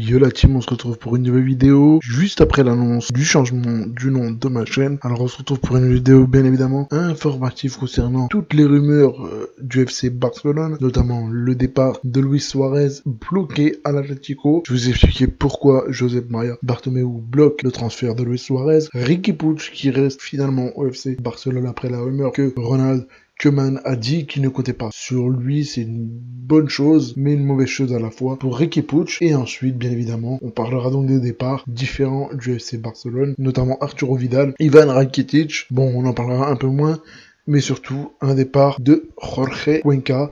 Yo la team, on se retrouve pour une nouvelle vidéo juste après l'annonce du changement du nom de ma chaîne. Alors on se retrouve pour une vidéo bien évidemment informative concernant toutes les rumeurs du FC Barcelone, notamment le départ de Luis Suarez bloqué à l'Atlético. Je vous ai expliqué pourquoi Josep Maria Bartomeu bloque le transfert de Luis Suarez. Riqui Puig qui reste finalement au FC Barcelone après la rumeur que Ronald Koeman a dit qu'il ne comptait pas sur lui. C'est une bonne chose, mais une mauvaise chose à la fois pour Riqui Puig. Et ensuite, bien évidemment, on parlera donc des départs différents du FC Barcelone, notamment Arturo Vidal, Ivan Rakitic. Bon, on en parlera un peu moins, mais surtout un départ de Jorge Cuenca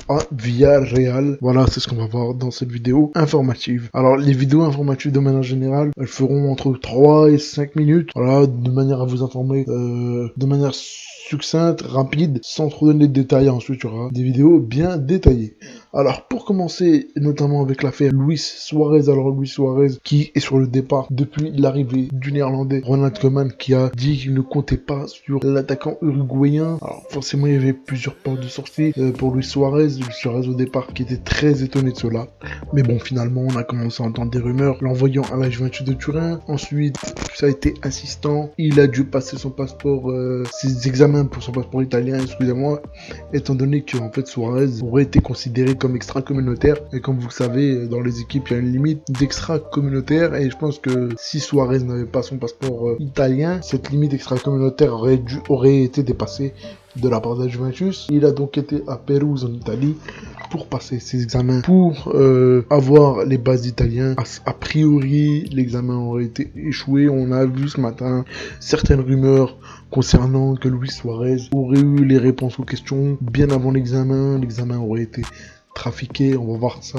à Villarreal. Voilà, c'est ce qu'on va voir dans cette vidéo informative. Alors, les vidéos informatives de manière générale, elles feront entre 3 et 5 minutes. Voilà, de manière à vous informer de manière succincte, rapide, sans trop donner de détails. Ensuite, il y aura des vidéos bien détaillées. Alors, pour commencer, notamment avec l'affaire Luis Suarez. Alors, Luis Suarez qui est sur le départ depuis l'arrivée du néerlandais Ronald Koeman, qui a dit qu'il ne comptait pas sur l'attaquant uruguayen. Alors, forcément, il y avait plusieurs portes de sortie pour Luis Suarez. Luis Suarez au départ qui était très étonné de cela. Mais bon, finalement, on a commencé à entendre des rumeurs, l'envoyant à la Juventus de Turin. Ensuite, ça a été assistant. Il a dû passer son passeport, ses examens pour son passeport italien, excusez-moi, étant donné que en fait Suarez aurait été considéré comme extra-communautaire, et comme vous le savez, dans les équipes il y a une limite d'extra-communautaire, et je pense que si Suarez n'avait pas son passeport italien, cette limite extra-communautaire aurait été dépassée de la part de la Juventus. Il a donc été à Pérouse en Italie pour passer ses examens, pour avoir les bases d'Italien. A priori, l'examen aurait été échoué. On a vu ce matin certaines rumeurs concernant que Luis Suarez aurait eu les réponses aux questions bien avant l'examen. L'examen aurait été trafiqué. On va voir ça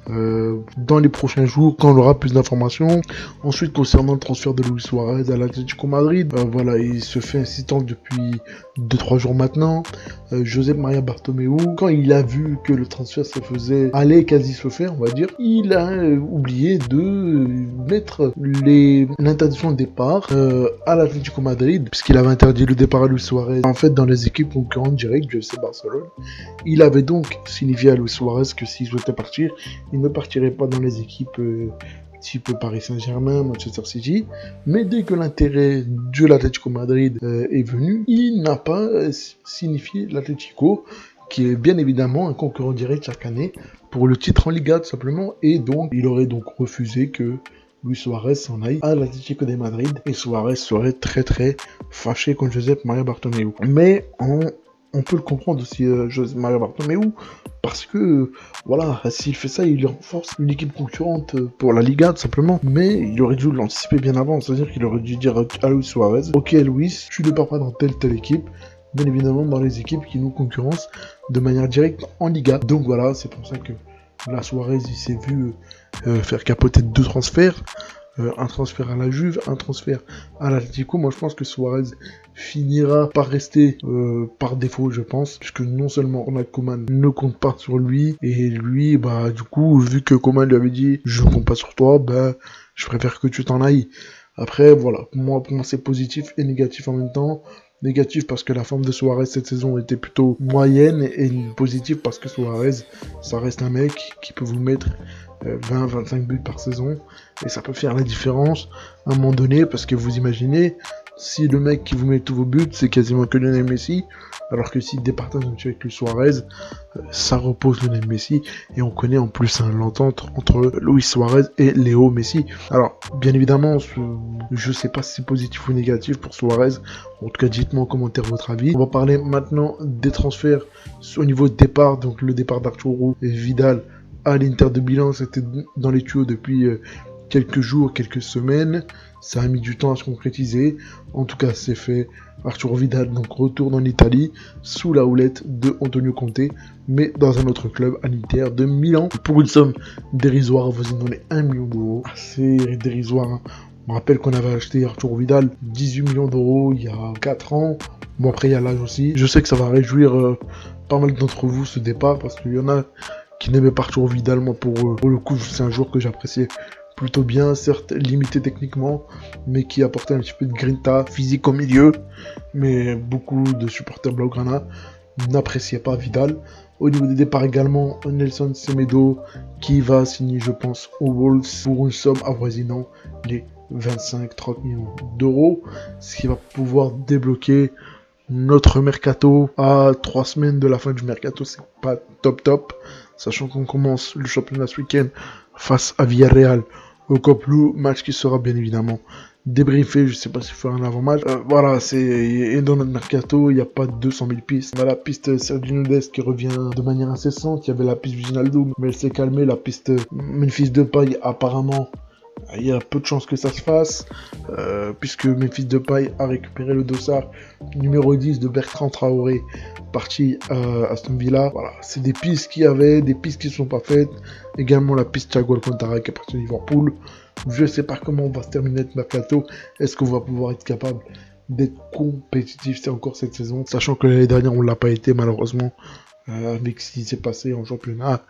dans les prochains jours quand on aura plus d'informations. Ensuite, concernant le transfert de Luis Suarez à l'Atlético Madrid, voilà, il se fait insistant depuis 2-3 jours maintenant. Josep Maria Bartomeu, quand il a vu que le transfert allait quasi se faire, on va dire, il a oublié de mettre l'interdiction de départ à l'Atlético Madrid, puisqu'il avait interdit le départ à Luis Suarez en fait dans les équipes concurrentes directes du FC Barcelone. Il avait donc signifié à Luis Suarez que s'il souhaitait partir, il ne partirait pas dans les équipes type Paris Saint-Germain, Manchester City, mais dès que l'intérêt de l'Atlético Madrid est venu, il n'a pas signifié l'Atlético, qui est bien évidemment un concurrent direct chaque année pour le titre en Liga tout simplement, et donc il aurait donc refusé que Luis Suarez s'en aille à l'Atlético de Madrid, et Suarez serait très très fâché contre Josep Maria Bartomeu. Mais on peut le comprendre aussi, Josep Maria Bartomeu, parce que voilà, s'il fait ça, il renforce une équipe concurrente pour la Liga tout simplement. Mais il aurait dû l'anticiper bien avant, c'est-à-dire qu'il aurait dû dire à Luis Suarez: ok Luis, tu ne pars pas dans telle équipe, bien évidemment dans les équipes qui nous concurrencent de manière directe en Liga. Donc voilà, c'est pour ça que là Suarez il s'est vu faire capoter 2 transferts. Un transfert à la Juve, un transfert à l'Atlético. Moi je pense que Suarez finira par rester par défaut, je pense, puisque non seulement Ronald Koeman ne compte pas sur lui, et lui, bah du coup, vu que Koeman lui avait dit je ne compte pas sur toi, bah je préfère que tu t'en ailles. Après voilà, pour moi c'est positif et négatif en même temps. Négatif parce que la forme de Suarez cette saison était plutôt moyenne, et positif parce que Suarez, ça reste un mec qui peut vous mettre 20-25 buts par saison, et ça peut faire la différence à un moment donné, parce que vous imaginez, si le mec qui vous met tous vos buts, c'est quasiment que Lionel Messi, alors que s'il départage un petit avec le Suarez, ça repose Lionel Messi, et on connaît en plus l'entente entre Luis Suarez et Léo Messi. Alors, bien évidemment, je sais pas si c'est positif ou négatif pour Suarez, en tout cas dites-moi en commentaire votre avis. On va parler maintenant des transferts au niveau de départ, donc le départ d'Arturo Vidal à l'Inter de Milan, c'était dans les tuyaux depuis quelques jours, quelques semaines. Ça a mis du temps à se concrétiser. En tout cas, c'est fait. Arturo Vidal donc retourne en Italie sous la houlette de Antonio Conte, mais dans un autre club, à l'Inter de Milan, pour une somme dérisoire, voisine dans les 1 million d'euros. Assez dérisoire, hein. On rappelle qu'on avait acheté Arturo Vidal 18 millions d'euros il y a 4 ans. Bon, après il y a l'âge aussi. Je sais que ça va réjouir pas mal d'entre vous ce départ, parce qu'il y en a qui n'aimait pas Arturo Vidal. Moi pour le coup c'est un joueur que j'appréciais plutôt bien, certes limité techniquement, mais qui apportait un petit peu de grinta physique au milieu. Mais beaucoup de supporters blaugrana n'appréciait pas Vidal. Au niveau des départs également, Nelson Semedo qui va signer, je pense, aux Wolves pour une somme avoisinant les 25-30 millions d'euros, ce qui va pouvoir débloquer notre mercato à 3 semaines de la fin du mercato. C'est pas top, sachant qu'on commence le championnat ce week-end face à Villarreal au Camp Nou, match qui sera bien évidemment débriefé. Je sais pas s'il faut un avant-match. Voilà, et dans notre mercato, il n'y a pas 200 000 pistes. On a la piste Sergio Dest qui revient de manière incessante. Il y avait la piste Wijnaldum, mais elle s'est calmée. La piste Memphis Depay, apparemment, il y a peu de chances que ça se fasse, puisque Memphis Depay a récupéré le dossard numéro 10 de Bertrand Traoré, parti à Aston Villa. Voilà, c'est des pistes qu'il y avait, des pistes qui ne sont pas faites. Également la piste Thiago Alcantara qui est parti à Liverpool. Je ne sais pas comment on va se terminer notre mercato. Est-ce qu'on va pouvoir être capable d'être compétitif, c'est encore cette saison, sachant que l'année dernière on ne l'a pas été malheureusement, avec ce qui s'est passé en championnat,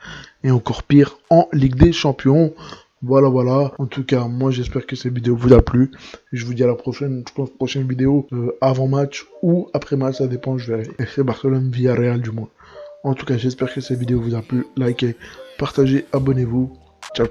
et encore pire en Ligue des Champions. Voilà. En tout cas, moi j'espère que cette vidéo vous a plu. Je vous dis à la prochaine, je pense, prochaine vidéo avant match ou après match, ça dépend, je verrai. FC Barcelone Villarreal du moins. En tout cas, j'espère que cette vidéo vous a plu. Likez, partagez, abonnez-vous. Ciao.